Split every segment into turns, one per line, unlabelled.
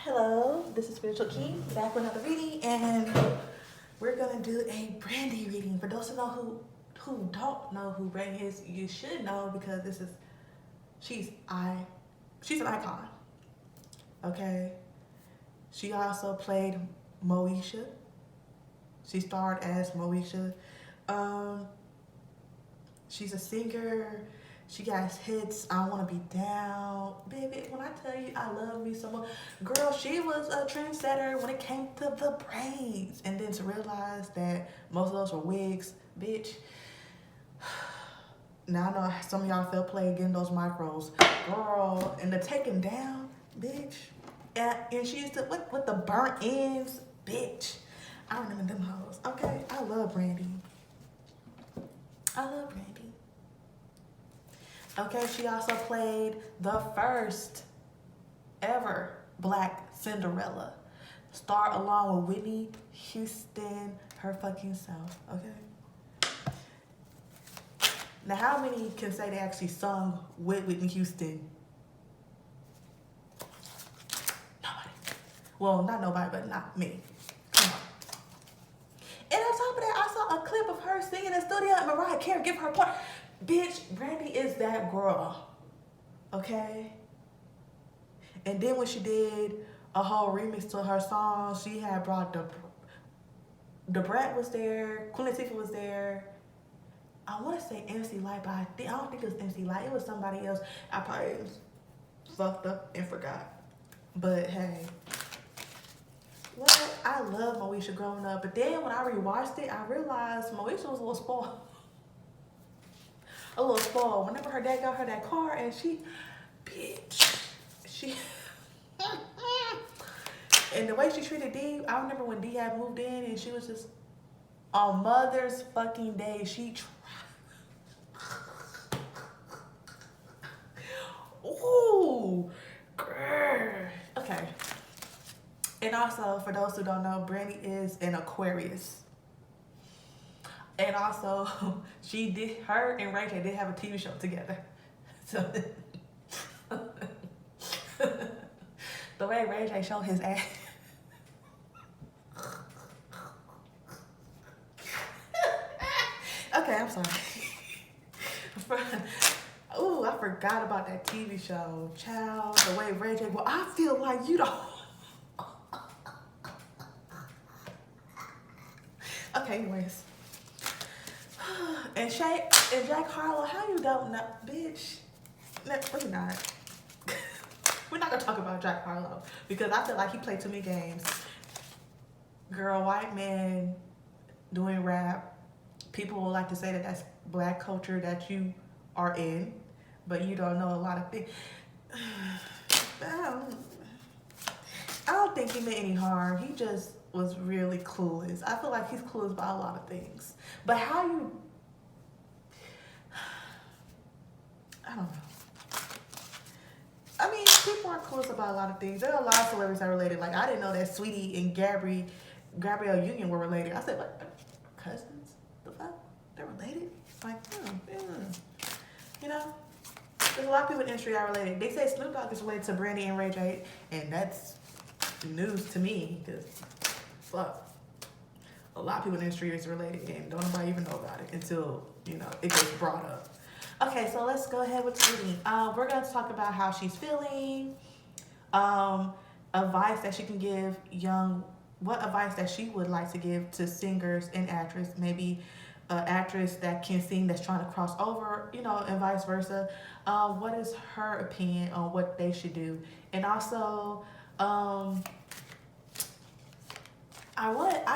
Hello, this is Spiritual Key, back with another reading, and we're gonna do a Brandy reading. For those who don't know who Brandy is, you should know because she's she's an icon. Okay, she also played Moesha. She starred as Moesha. Um, she's a singer. She got hits. I Wanna Be Down. Baby, when I tell you I love me so much. Girl, she was a trendsetter when it came to the braids. And then to realize that most of those were wigs, bitch. Now I know some of y'all felt play getting those micros. Girl, and the taking down, bitch. And she used to, with the burnt ends, bitch. I remember them hoes. Okay, I love Brandy. I love Brandy. Okay, she also played the first ever Black Cinderella. Starred along with Whitney Houston, her fucking self. Okay. Now, how many can say they actually sung with Whitney Houston? Nobody. Well, not nobody, but not me. Come on. And on top of that, I saw a clip of her singing in the studio and Mariah Carey give her part. Bitch, Brandy is that girl, okay? And then when she did a whole remix to her song, she had brought the Brat was there, Queen Latifah was there. I want to say MC Light, but I don't think it was MC Light. It was somebody else. I probably fucked up and forgot. But hey, well, I love Moesha growing up. But then when I rewatched it, I realized Moesha was a little spoiled. A little spoiled. Whenever her dad got her that car and she and the way she treated Dee, I remember when Dee had moved in and she was just on Mother's fucking Day, she ooh, girl. Okay. And also, for those who don't know, Brandy is an Aquarius. And also, her and Ray J did have a TV show together. So, the way Ray J showed his ass. Okay, I'm sorry. Ooh, I forgot about that TV show. Child, the way Ray J, well, I feel like you don't. Okay, anyways. And Jack Harlow, how you don't know, bitch? No, we're not. We're not gonna talk about Jack Harlow because I feel like he played too many games. Girl, white man doing rap. People will like to say that that's black culture that you are in, but you don't know a lot of things. I don't think he meant any harm. He just was really clueless. I feel like he's clueless about a lot of things. But how you... I don't know. I mean, people are clueless about a lot of things. There are a lot of celebrities that are related. Like, I didn't know that Sweetie and Gabrielle Union were related. I said, what? Cousins? The fuck? They're related? Like, you know? There's a lot of people in the industry are related. They say Snoop Dogg is related to Brandy and Ray J, and that's news to me, because, fuck. A lot of people in the industry is related, and don't nobody even know about it until, you know, it gets brought up. Okay, so let's go ahead with the reading. We're going to talk about how she's feeling, advice that she can give what advice that she would like to give to singers and actors, maybe an actress that can sing that's trying to cross over, you know, and vice versa. What is her opinion on what they should do? And also, I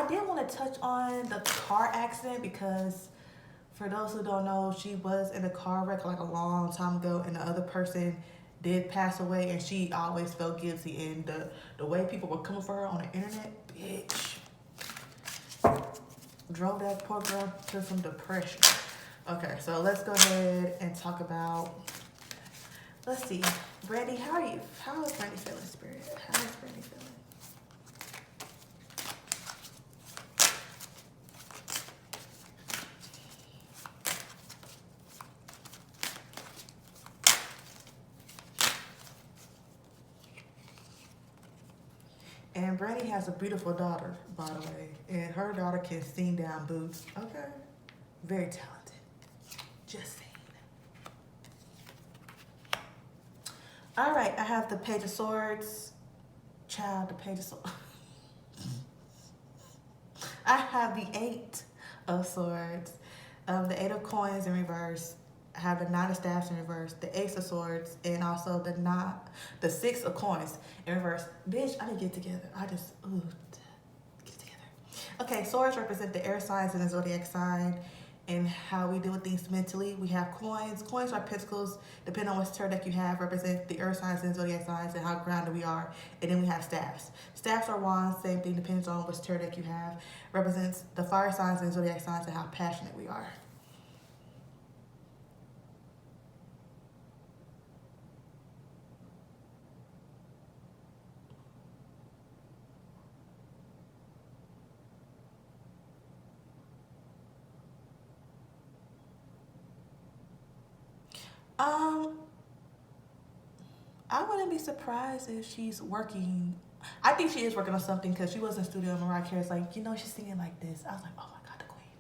did want to touch on the car accident because for those who don't know, she was in a car wreck like a long time ago, and the other person did pass away, and she always felt guilty. And the way people were coming for her on the internet, bitch, drove that poor girl to some depression. Okay, so let's go ahead and talk about, let's see, Brandy, how is Brandy feeling, Spirit? How is Brandy feeling? And Brandy has a beautiful daughter, by the way. And her daughter can sing down boots. Okay. Very talented. Just saying. All right, I have the Page of Swords. Child, the Page of Swords. I have the Eight of Swords, the Eight of Coins in reverse. I have the Nine of Staffs in reverse, the Ace of Swords, and also the Six of Coins in reverse. Bitch, I didn't get together. Get together. Okay, swords represent the air signs and the zodiac sign and how we deal with things mentally. We have coins. Coins are pentacles, depending on which tarot deck you have, represent the earth signs and zodiac signs and how grounded we are. And then we have staffs. Staffs are wands, same thing, depends on which tarot deck you have. Represents the fire signs and zodiac signs and how passionate we are. Um, I wouldn't be surprised if she's working. I think she is working on something because she was in studio and Mariah Carey's like, she's singing like this. I was like, oh my God, the queen.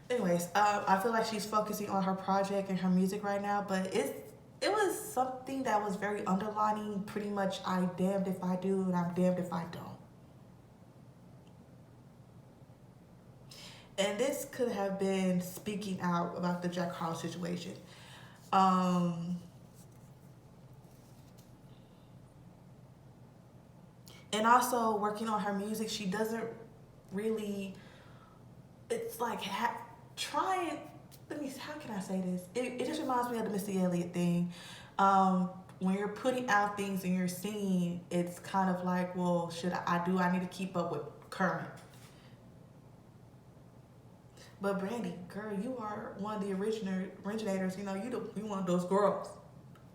Anyways, I feel like she's focusing on her project and her music right now, but it was something that was very underlining. Pretty much, I'm damned if I do and I'm damned if I don't. And this could have been speaking out about the Jack Harlow situation. And also working on her music, she doesn't really, it's like trying, how can I say this? It just reminds me of the Missy Elliott thing. When you're putting out things and you're singing, it's kind of like, well, I need to keep up with current. But Brandy, girl, you are one of the originators. You one of those girls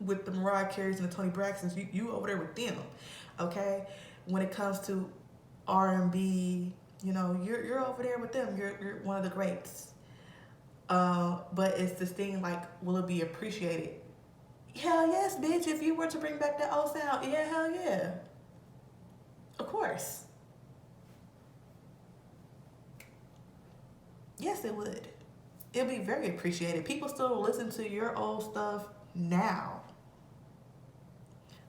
with the Mariah Careys and the Toni Braxtons. You over there with them, okay? When it comes to R&B, you're over there with them. You're one of the greats. But it's this thing like, will it be appreciated? Hell yes, bitch. If you were to bring back that old sound, yeah, hell yeah. Of course. Yes, it would. It'll be very appreciated. People still listen to your old stuff now.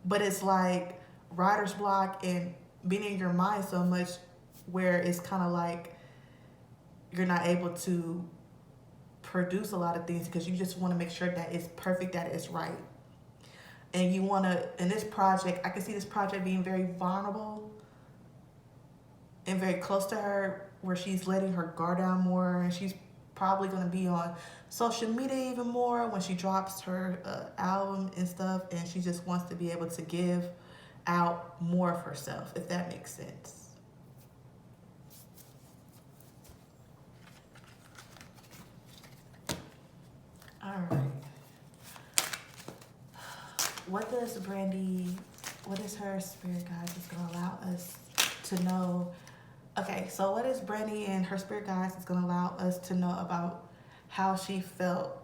But it's like writer's block and being in your mind so much where it's kind of like you're not able to produce a lot of things because you just want to make sure that it's perfect, that it's right. And you want to, in this project, I can see this project being very vulnerable and very close to her, where she's letting her guard down more, and she's probably going to be on social media even more when she drops her album and stuff, and she just wants to be able to give out more of herself, if that makes sense. All right. What is her spirit guide just going to allow us to know? Okay, so what is Brandy and her spirit guides is going to allow us to know about how she felt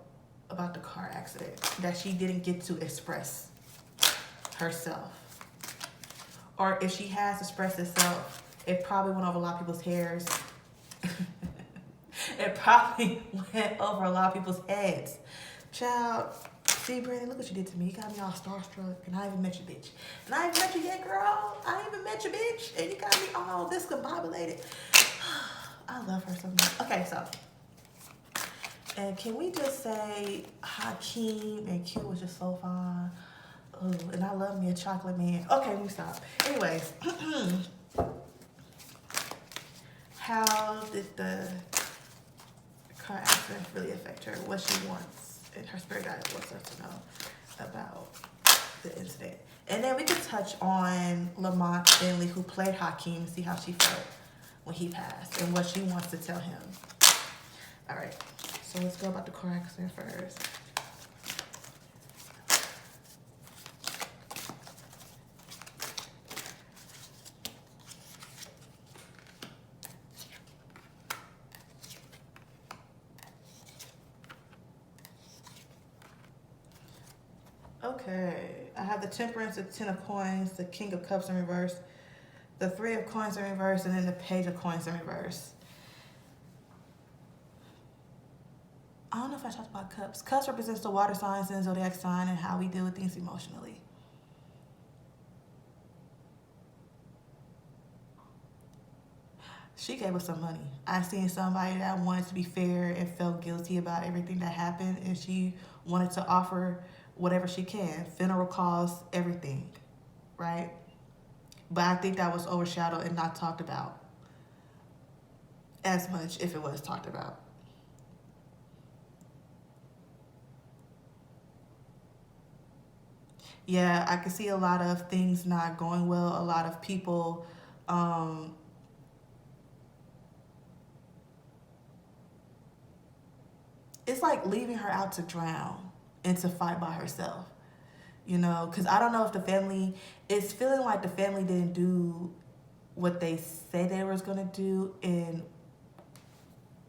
about the car accident that she didn't get to express herself? Or if she has expressed herself, it probably went over a lot of people's hairs. It probably went over a lot of people's heads. Child, see, Brandy, look what you did to me. You got me all starstruck, and I ain't even met you, bitch. And I ain't met you yet, girl. I ain't even met you, bitch. And you got me all discombobulated. I love her so much. Okay, so. And can we just say Hakeem and Q was just so fine. Ooh, and I love me a chocolate man. Okay, let me stop. Anyways. How did the car accident really affect her? What she wants and her spirit guide wants her to know about the incident. And then we could touch on Lamont Finley, who played Hakeem, see how she felt when he passed and what she wants to tell him. All right, so let's go about the car accident first. Okay, I have the Temperance, the Ten of Coins, the King of Cups in reverse, the Three of Coins in reverse, and then the Page of Coins in reverse. I don't know if I talked about Cups. Cups represents the water signs and zodiac sign and how we deal with things emotionally. She gave us some money. I seen somebody that wanted to be fair and felt guilty about everything that happened, and she wanted to offer whatever she can. Funeral costs, everything, right? But I think that was overshadowed and not talked about as much if it was talked about. Yeah, I can see a lot of things not going well. A lot of people, it's like leaving her out to drown and to fight by herself. You know, because I don't know if the family, it's feeling like the family didn't do what they said they was going to do in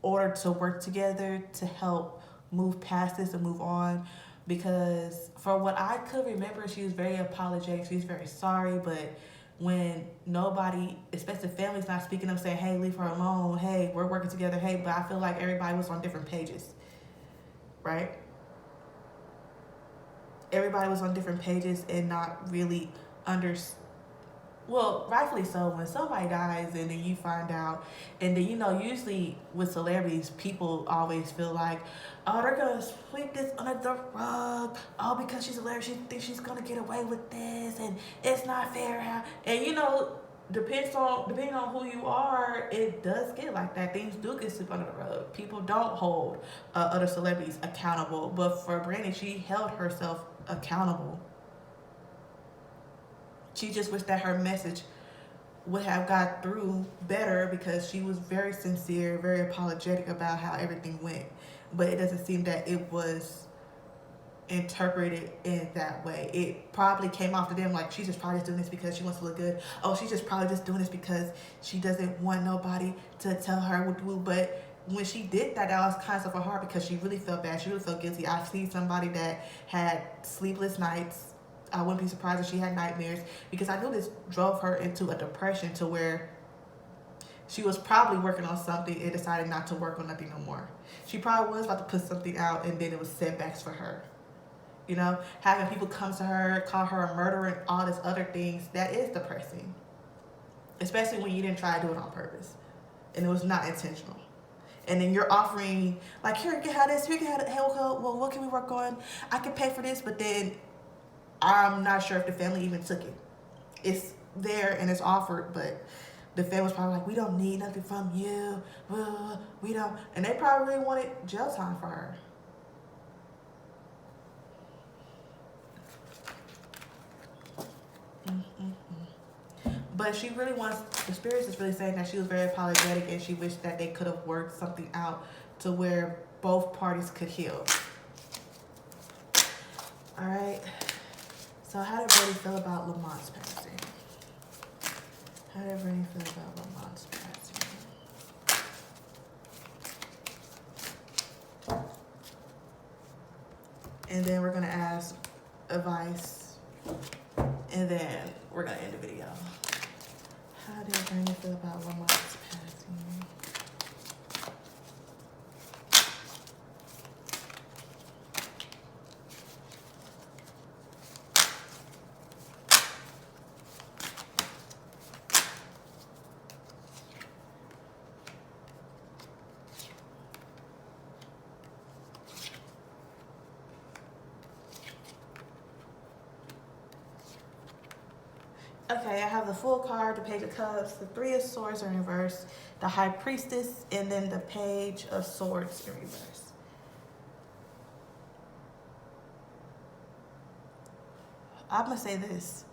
order to work together to help move past this and move on. Because for what I could remember, she was very apologetic. She was very sorry, but when nobody, especially family's not speaking up, saying, hey, leave her alone. Hey, we're working together. Hey, but I feel like everybody was on different pages, right? Everybody was on different pages and not really well, rightfully so. When somebody dies and then you find out, and then, you know, usually with celebrities, people always feel like, oh, they're gonna sweep this under the rug. Oh, because she's a celebrity, she thinks she's gonna get away with this, and it's not fair. And you know, depending on who you are, it does get like that. Things do get swept under the rug. People don't hold other celebrities accountable. But for Brandy, she held herself accountable. She just wished that her message would have got through better because she was very sincere, very apologetic about how everything went. But it doesn't seem that it was interpreted in that way. It probably came off to them like she's just probably just doing this because she wants to look good. Oh, she's just probably just doing this because she doesn't want nobody to tell her what to do. But when she did that, that was kind of for her because she really felt bad. She really felt guilty. I've seen somebody that had sleepless nights. I wouldn't be surprised if she had nightmares because I knew this drove her into a depression to where she was probably working on something and decided not to work on nothing no more. She probably was about to put something out and then it was setbacks for her. You know, having people come to her, call her a murderer and all this other things, that is depressing. Especially when you didn't try to do it on purpose and it was not intentional. And then you're offering, like, here, you can have this, here, you can have that. Hey, well, what can we work on? I can pay for this, but then I'm not sure if the family even took it. It's there and it's offered, but the family was probably like, we don't need nothing from you. We don't. And they probably really wanted jail time for her. But she really wants, the spirits is really saying that she was very apologetic and she wished that they could have worked something out to where both parties could heal. All right. So how did Brandy feel about Lamont's passing? How did Brandy feel about Lamont's passing? And then we're gonna ask advice, and then we're gonna end the video. How did Brandy feel about Lamont's passing? Okay, I have the Full card, the Page of Cups, the Three of Swords in reverse, the High Priestess, and then the Page of Swords in reverse. I'm gonna say this.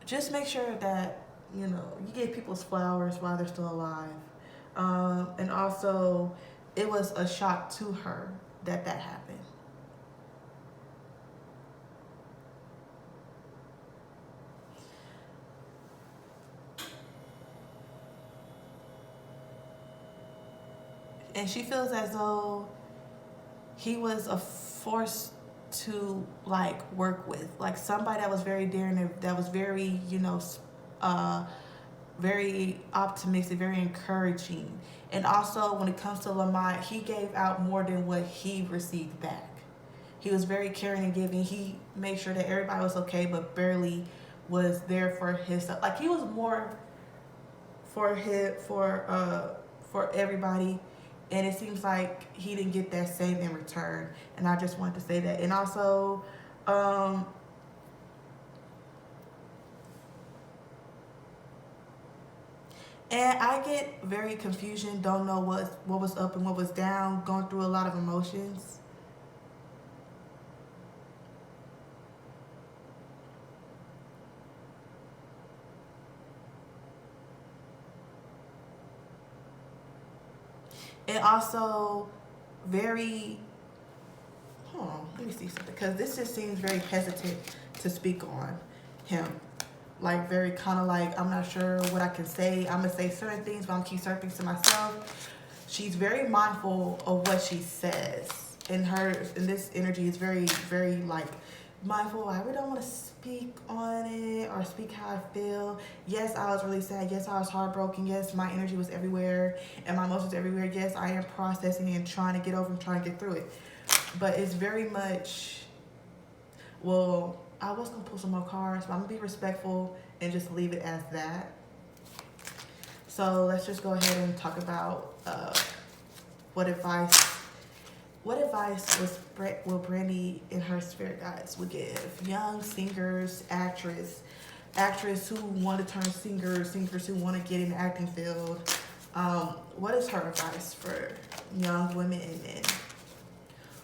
Just make sure that, you know, you give people's flowers while they're still alive. And also, it was a shock to her that happened. And she feels as though he was a force to like work with, like somebody that was very daring, that was very, you know, uh, very optimistic, very encouraging. And also, when it comes to Lamont, he gave out more than what he received back. He was very caring and giving. He made sure that everybody was okay, but barely was there for himself. Like he was more for for everybody, and it seems like he didn't get that same in return. And I just wanted to say that. And also, um, and I get very confusion, don't know what was up and what was down, going through a lot of emotions. And also very, hold on, let me see something, because this just seems very hesitant to speak on him. Like very kind of like, I'm not sure what I can say. I'm gonna say certain things, but I'm gonna keep certain things to myself. She's very mindful of what she says. And this energy is very, very like mindful. I really don't want to speak on it or speak how I feel. Yes, I was really sad. Yes, I was heartbroken. Yes, my energy was everywhere and my emotions everywhere. Yes, I am processing and trying to get over and trying to get through it. But it's very much, well, I was gonna pull some more cards, but I'm gonna be respectful and just leave it as that. So let's just go ahead and talk about what advice will Brandy and her spirit guides would give young singers, actress who want to turn singers who want to get in the acting field. What is her advice for young women and men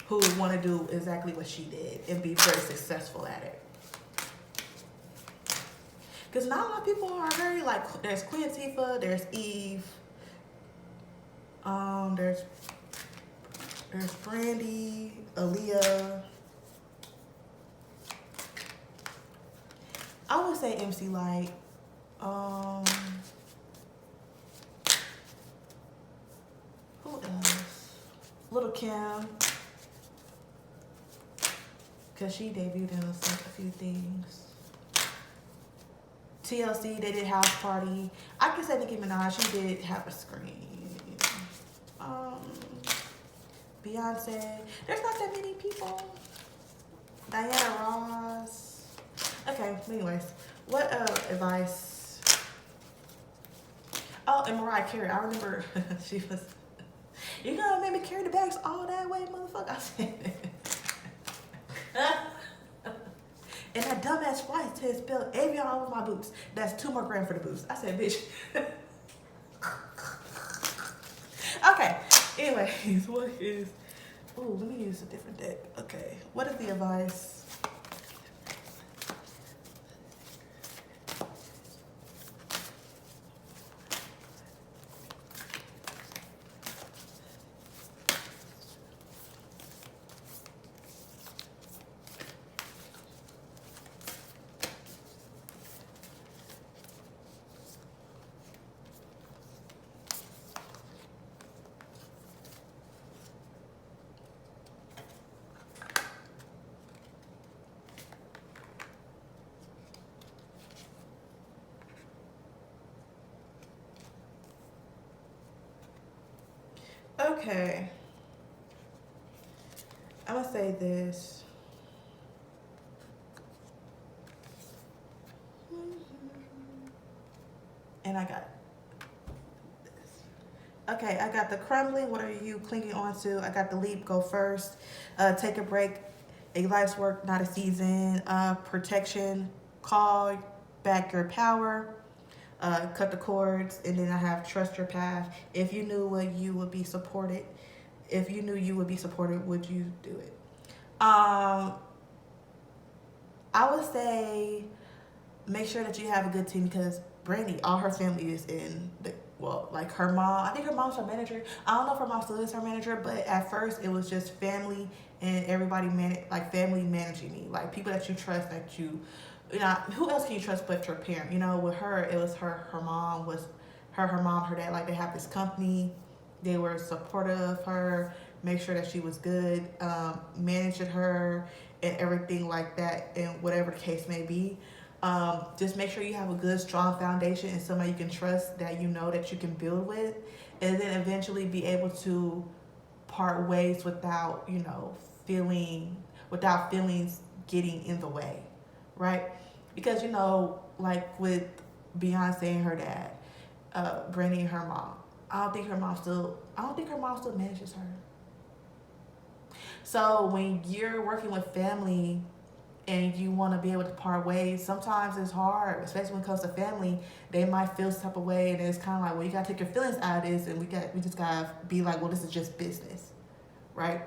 who want to do exactly what she did and be very successful at it? Because not a lot of people are very like, there's Queen Latifah, there's Eve, there's Brandy, Aaliyah. I would say MC Light. Who else? Little Kim. Because she debuted in a few things. TLC, they did House Party. I can say Nicki Minaj, she did have a screen. Beyonce. There's not that many people. Diana Ross. Okay, anyways. What advice? Oh, and Mariah Carey. I remember she was, you gonna make me carry the bags all that way, motherfucker? I said and that dumbass flight test spilled Avion all over my boots. That's 2 more grand for the boots. I said, bitch. Okay. Anyways, what is... Oh, let me use a different deck. Okay. What is the advice? Okay. I'm gonna say this. And I got this. Okay, I got the crumbling. What are you clinging on to? I got the leap. Go first. Take a break. A life's work, not a season. Protection. Call back your power. Cut the cords. And then I have trust your path. If you knew what you would be supported, if you knew you would be supported, would you do it? I would say make sure that you have a good team, because Brandy, all her family is in the, well, like her mom. I think her mom's her manager. I don't know if her mom still is her manager, but at first it was just family and everybody like family managing me, like people that you trust, that you know, who else can you trust but your parent? You know, with her, it was her mom was her mom, her dad. Like they have this company. They were supportive of her, make sure that she was good, managed her, and everything like that, and whatever the case may be. Just make sure you have a good, strong foundation and somebody you can trust that you know that you can build with, and then eventually be able to part ways without, without feelings getting in the way, right? Because, like with Beyonce and her dad, Brandy and her mom, I don't think her mom still manages her. So when you're working with family and you want to be able to part ways, sometimes it's hard, especially when it comes to family. They might feel some type of way, and it's kind of like, well, you gotta take your feelings out of this, and we just gotta be like, well, this is just business, right?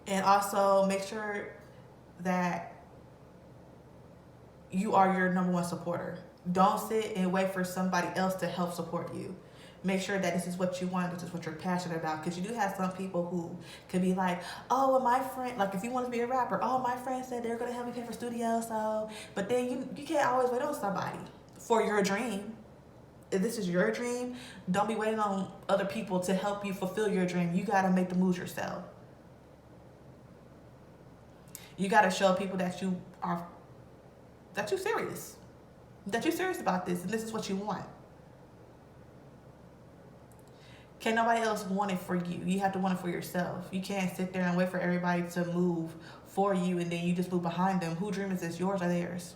And also make sure that you are your number one supporter. Don't sit and wait for somebody else to help support you. Make sure that this is what you want, this is what you're passionate about. Because you do have some people who could be like, oh, well, my friend, like if you want to be a rapper, oh, my friend said they're going to help me pay for studio, so. But then you can't always wait on somebody for your dream. If this is your dream, don't be waiting on other people to help you fulfill your dream. You got to make the moves yourself. You got to show people that you're serious. That you're serious about this, and this is what you want. Can't nobody else want it for you. You have to want it for yourself. You can't sit there and wait for everybody to move for you and then you just move behind them. Whose dream is this, yours or theirs?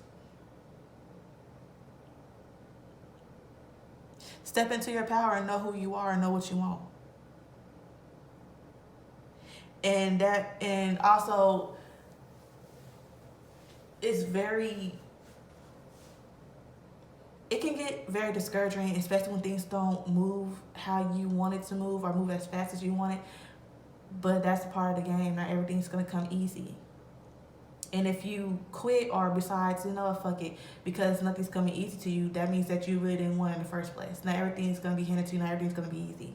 Step into your power and know who you are and know what you want. And also, it can get very discouraging, especially when things don't move how you want it to move or move as fast as you want it. But that's a part of the game. Not everything's going to come easy. And if you quit or besides, fuck it, because nothing's coming easy to you, that means that you really didn't want it in the first place. Not everything's going to be handed to you. Not everything's going to be easy.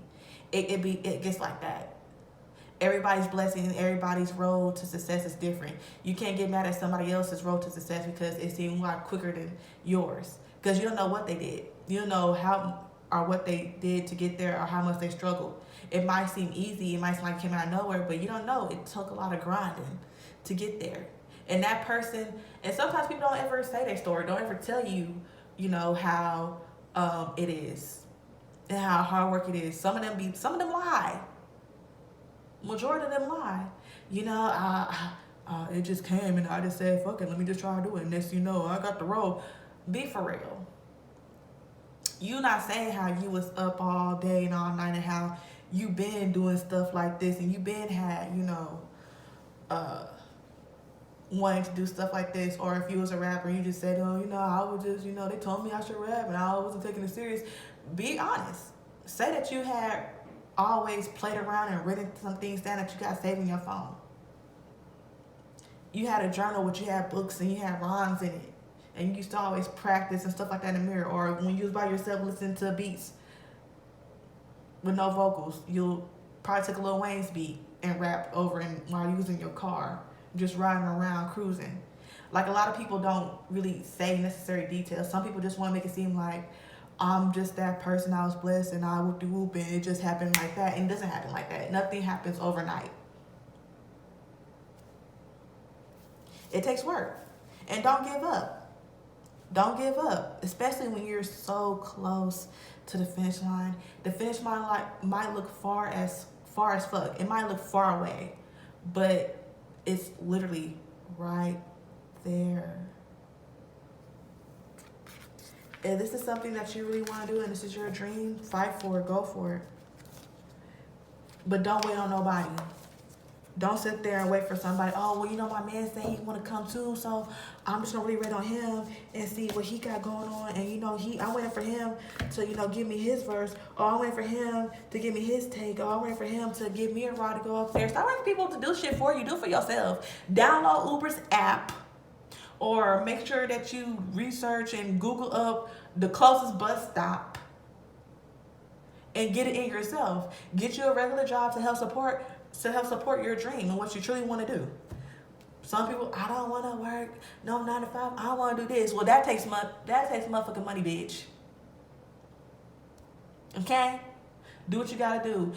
It gets like that. Everybody's blessing and everybody's road to success is different. You can't get mad at somebody else's road to success because it seems a lot quicker than yours. Because you don't know what they did. You don't know how or what they did to get there or how much they struggled. It might seem easy. It might seem like it came out of nowhere, but you don't know. It took a lot of grinding to get there. And that person, and sometimes people don't ever say their story, don't ever tell you, how it is and how hard work it is. Some of them lie. Majority of them lie. It just came and I just said, fuck it, let me just try to do it. And next I got the role. Be for real. You not saying how you was up all day and all night and how you been doing stuff like this and you been had, wanting to do stuff like this. Or if you was a rapper, you just said, I was just, they told me I should rap and I wasn't taking it serious. Be honest. Say that you had always played around and written some things down that you got saved in your phone. You had a journal which you had books and you had rhymes in it. And you used to always practice and stuff like that in the mirror. Or when you was by yourself listening to beats with no vocals, you'll probably take a Lil Wayne's beat and rap over and while you was in your car, just riding around, cruising. Like a lot of people don't really say necessary details. Some people just want to make it seem like I'm just that person, I was blessed and I whoop-de-whoop and it just happened like that. And it doesn't happen like that. Nothing happens overnight. It takes work. And don't give up. Don't give up, especially when you're so close to the finish line. The finish line might look far as fuck. It might look far away, but it's literally right there. If this is something that you really want to do and this is your dream, fight for it, go for it. But don't wait on nobody. Don't sit there and wait for somebody. Oh, well, my man said he want to come too, so I'm just going to really wait on him and see what he got going on. And, I'm waiting for him to, give me his verse. Or I'm waiting for him to give me his take. Or I'm waiting for him to give me a ride to go upstairs. Stop waiting for people to do shit for you. Do it for yourself. Download Uber's app. Or make sure that you research and Google up the closest bus stop. And get it in yourself. Get you a regular job to help support your dream and what you truly want to do. Some people, I don't want to work no 9 to 5. I want to do this. Well, that takes motherfucking money, bitch. Okay? Do what you gotta do.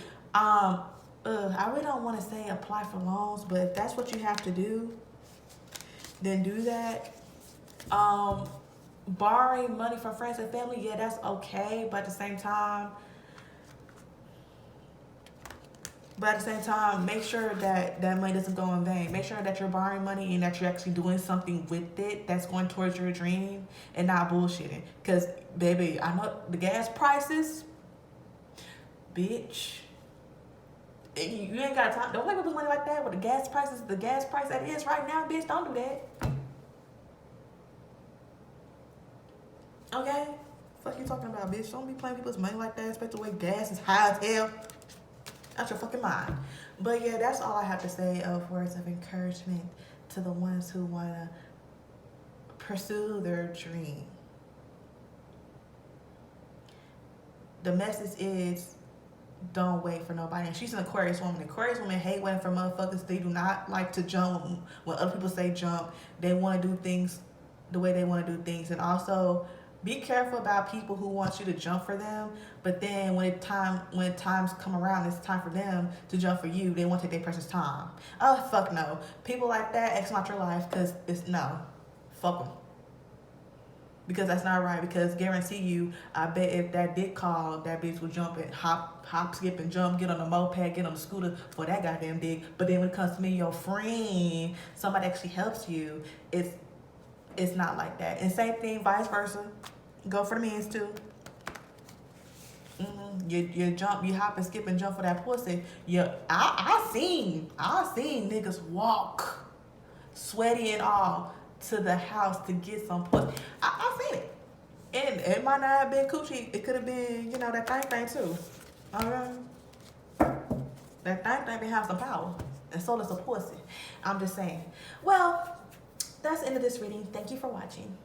I really don't want to say apply for loans, but if that's what you have to do, then do that. Borrowing money from friends and family, yeah, that's okay, but at the same time, make sure that that money doesn't go in vain. Make sure that you're borrowing money and that you're actually doing something with it that's going towards your dream and not bullshitting. Because, baby, I know the gas prices, bitch. You ain't got time. Don't let people's money like that with the gas prices. The gas price that is right now, bitch. Don't do that. Okay? Fuck you talking about, bitch. Don't be playing people's money like that, especially the way gas is high as hell. Out your fucking mind. But yeah, that's all I have to say of words of encouragement to the ones who want to pursue their dream. The message is, don't wait for nobody. And she's an Aquarius woman. Aquarius women hate waiting for motherfuckers. They do not like to jump when other people say jump. They want to do things the way they want to do things. And also, be careful about people who want you to jump for them, but then when times come around, it's time for them to jump for you. They want to take their precious time. Oh, fuck no. People like that, X not your life, because it's no. Fuck them. Because that's not right. Because guarantee you, I bet if that dick called, that bitch would jump and hop, skip, and jump, get on the moped, get on the scooter for that goddamn dick. But then when it comes to me, your friend, somebody actually helps you, it's not like that. And same thing, vice versa. Go for the means too. You jump, you hop and skip and jump for that pussy. I seen niggas walk, sweaty and all, to the house to get some pussy. I seen it. And it might not have been coochie. It could have been, that thing too. Alright? That thing be have some power. And so does a pussy. I'm just saying. Well, that's the end of this reading. Thank you for watching.